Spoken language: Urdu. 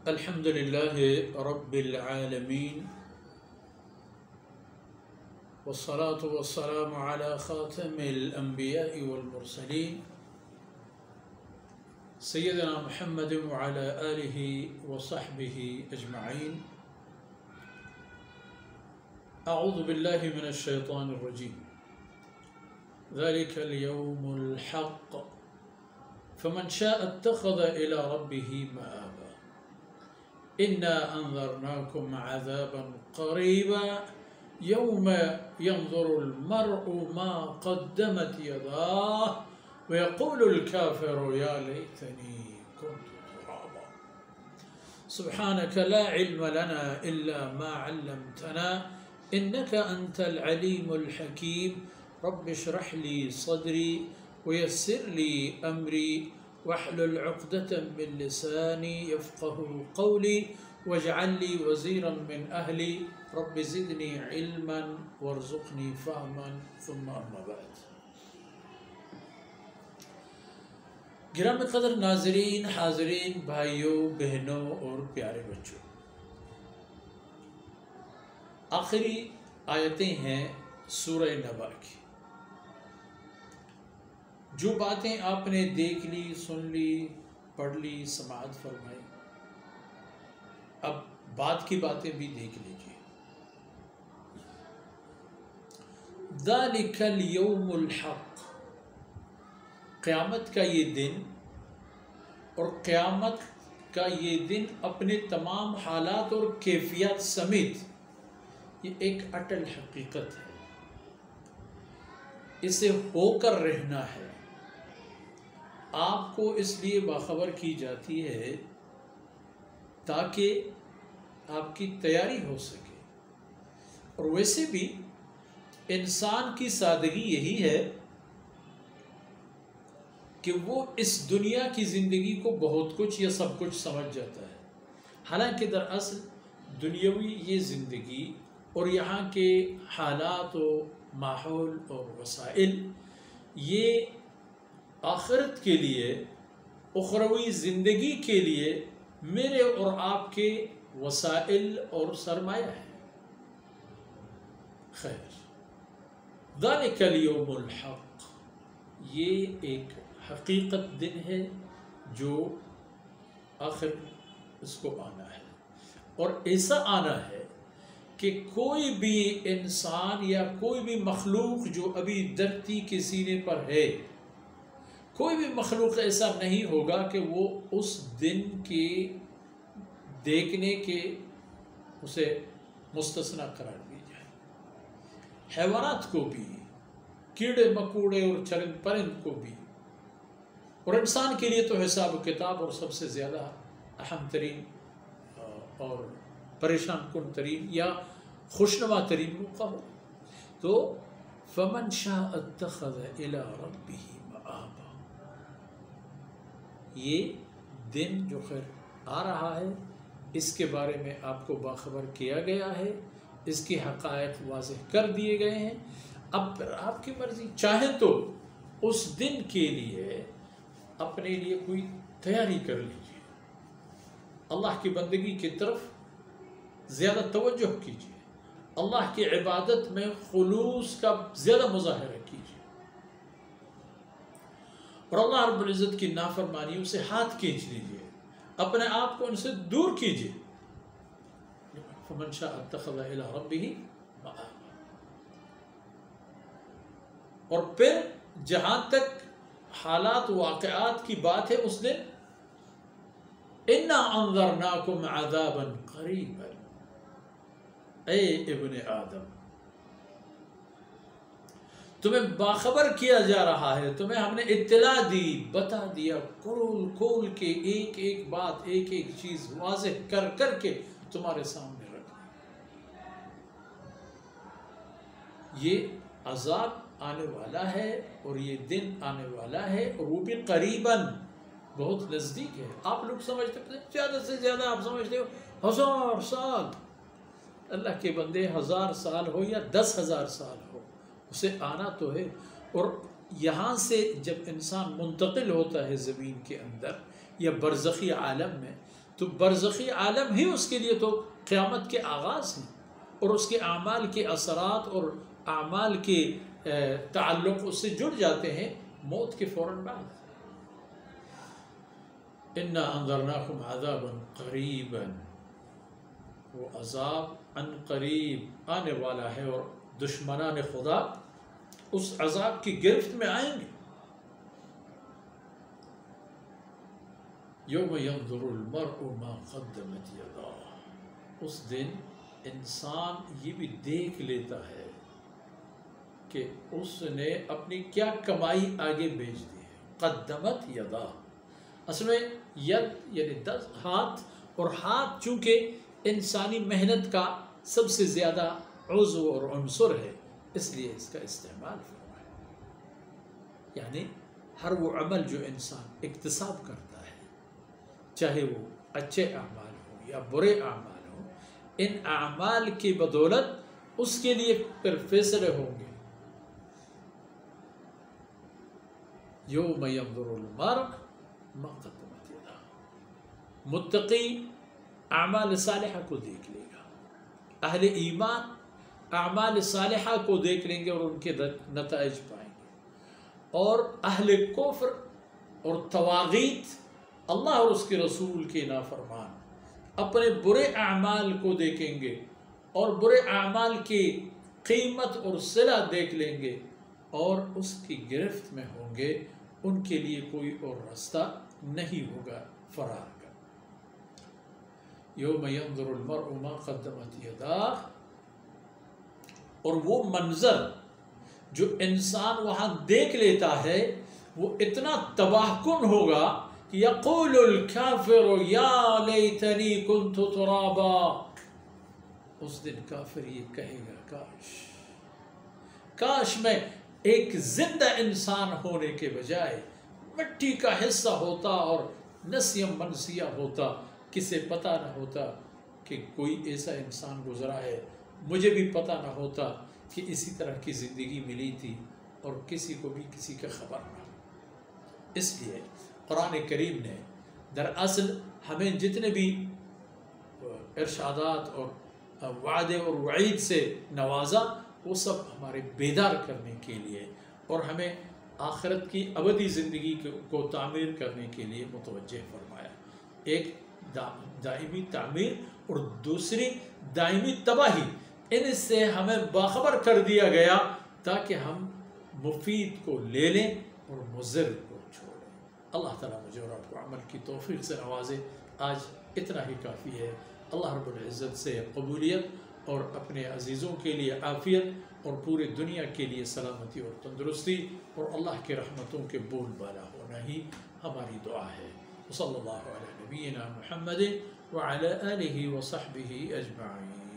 الحمد لله رب العالمين والصلاة والسلام على خاتم الأنبياء والمرسلين سيدنا محمد وعلى آله وصحبه أجمعين. أعوذ بالله من الشيطان الرجيم. ذلك اليوم الحق فمن شاء اتخذ إلى ربه مآبا. إنا أنذرناكم عذابا قريبا يوم ينظر المرء ما قدمت يداه ويقول الكافر يا ليتني كنت ترابا. سبحانك لا علم لنا إلا ما علمتنا إنك أنت العليم الحكيم. رب اشرح لي صدري ويسر لي أمري واحلل عقدة من لساني يفقه قولي واجعل لي وزيرا من أهلي رب زدني علما وارزقني فهما ثم أما بعد. گرامی قدر ناظرین، حاضرین، بھائیوں، بہنوں اور پیارے بچوں، آخری آیتیں ہیں سورہ نبا کی. جو باتیں آپ نے دیکھ لی، سن لی، پڑھ لی، سماعت فرمائی، اب بعد کی باتیں بھی دیکھ لیجیے. ذالک الیوم الحق، قیامت کا یہ دن، اور قیامت کا یہ دن اپنے تمام حالات اور کیفیات سمیت یہ ایک اٹل حقیقت ہے. اسے ہو کر رہنا ہے. آپ کو اس لیے باخبر کی جاتی ہے تاکہ آپ کی تیاری ہو سکے. اور ویسے بھی انسان کی سادگی یہی ہے کہ وہ اس دنیا کی زندگی کو بہت کچھ یا سب کچھ سمجھ جاتا ہے، حالانکہ دراصل دنیاوی یہ زندگی اور یہاں کے حالات و ماحول اور وسائل یہ آخرت کے لیے، اخروی زندگی کے لیے میرے اور آپ کے وسائل اور سرمایہ ہے. خیر، ذالک الیوم الحق، یہ ایک حقیقت دن ہے جو آخر اس کو آنا ہے، اور ایسا آنا ہے کہ کوئی بھی انسان یا کوئی بھی مخلوق جو ابھی دھرتی کے سینے پر ہے، کوئی بھی مخلوق ایسا نہیں ہوگا کہ وہ اس دن کے دیکھنے کے اسے مستثنی قرار دی جائے. حیوانات کو بھی، کیڑے مکوڑے اور چرند پرند کو بھی، اور انسان کے لیے تو حساب و کتاب اور سب سے زیادہ اہم ترین اور پریشان کن ترین یا خوشنما ترین موقع ہو. تو فمن شاء اتخذ الى ربه مآبا، یہ دن جو خیر آ رہا ہے اس کے بارے میں آپ کو باخبر کیا گیا ہے، اس کی حقائق واضح کر دیے گئے ہیں. اب پھر آپ کی مرضی، چاہیں تو اس دن کے لیے اپنے لیے کوئی تیاری کر لیجیے، اللہ کی بندگی کی طرف زیادہ توجہ کیجیے، اللہ کی عبادت میں خلوص کا زیادہ مظاہرہ کیجیے، اور اللہ رب العزت کی نافرمانیوں سے ہاتھ کھینچ لیجیے، اپنے آپ کو ان سے دور کیجیے. فمن شاء اتخذ الى ربه مآبا. اور پھر جہاں تک حالات واقعات کی بات ہے، اس دن انا انذرناکم عذابا قریبا، اے ابن آدم تمہیں باخبر کیا جا رہا ہے، تمہیں ہم نے اطلاع دی، بتا دیا، کھول کھول کے ایک ایک بات، ایک ایک چیز واضح کر کر کے تمہارے سامنے رکھ دی. یہ عذاب آنے والا ہے اور یہ دن آنے والا ہے، اور وہ بھی قریباً، بہت نزدیک ہے. آپ لوگ سمجھتے ہیں زیادہ سے زیادہ، آپ سمجھتے ہو 1000 سال. اللہ کے بندے 1000 سال ہو یا 10,000 سال ہو، اسے آنا تو ہے. اور یہاں سے جب انسان منتقل ہوتا ہے زمین کے اندر یا برزخی عالم میں، تو برزخی عالم ہی اس کے لیے تو قیامت کے آغاز ہیں، اور اس کے اعمال کے اثرات اور اعمال کے تعلق اس سے جڑ جاتے ہیں موت کے فوراً بعد۔ اِنَّا أَنذَرْنَاكُمْ عَذَابًا قَرِيبًا، وہ عذاب ان قریب آنے والا ہے، اور دشمنان خدا اس عذاب کی گرفت میں آئیں گے۔ یوم ينظر المرء ما قدمت یداہ، اس دن انسان یہ بھی دیکھ لیتا ہے کہ اس نے اپنی کیا کمائی آگے بھیج دی ہے۔ قدمت یداہ، اصل میں ید یعنی ہاتھ، اور ہاتھ چونکہ انسانی محنت کا سب سے زیادہ عضو اور عنصر ہے، اس لیے اس کا استعمال فرمایا۔ یعنی ہر وہ عمل جو انسان اکتساب کرتا ہے، چاہے وہ اچھے اعمال ہوں یا برے اعمال ہوں، ان اعمال کی بدولت اس کے لیے پھر فیصلے ہوں گے۔ یوم ينظر المرء ما قدمت یداہ، متقی اعمال صالحہ کو دیکھ لے گا، اہل ایمان اعمال صالحہ کو دیکھ لیں گے اور ان کے نتائج پائیں گے، اور اہل کفر اور طواغیت، اللہ اور اس کے رسول کے نافرمان اپنے برے اعمال کو دیکھیں گے اور برے اعمال کی قیمت اور صلہ دیکھ لیں گے، اور اس کی گرفت میں ہوں گے، ان کے لیے کوئی اور راستہ نہیں ہوگا فرار کا۔ یوم ينظر المرء ما قدمت یداہ، اور وہ منظر جو انسان وہاں دیکھ لیتا ہے وہ اتنا تباہ کن ہوگا کہ یقول الکافر یا لیتنی کنت ترابا، اس دن کافر یہ کہے گا کاش میں ایک زندہ انسان ہونے کے بجائے مٹی کا حصہ ہوتا اور نسیم منسیہ ہوتا، کسے پتہ نہ ہوتا کہ کوئی ایسا انسان گزرا ہے، مجھے بھی پتہ نہ ہوتا کہ اسی طرح کی زندگی ملی تھی، اور کسی کو بھی کسی کا خبر نہ ہو۔ اس لیے قرآن کریم نے دراصل ہمیں جتنے بھی ارشادات اور وعدے اور وعید سے نوازا، وہ سب ہمارے بیدار کرنے کے لیے اور ہمیں آخرت کی ابدی زندگی کو تعمیر کرنے کے لیے متوجہ فرمایا۔ ایک دائمی تعمیر اور دوسری دائمی تباہی، ان سے ہمیں باخبر کر دیا گیا تاکہ ہم مفید کو لے لیں اور مضر کو چھوڑیں۔ اللہ تعالیٰ مجھے اور آپ کو عمل کی توفیق سے نوازے۔ آج اتنا ہی کافی ہے۔ اللہ رب العزت سے قبولیت اور اپنے عزیزوں کے لیے عافیت اور پورے دنیا کے لیے سلامتی اور تندرستی اور اللہ کے رحمتوں کے بول بالا ہونا ہی ہماری دعا ہے۔ صلی اللہ علیہ نبینا محمد وعلی آلہ وصحبہ اجمعین۔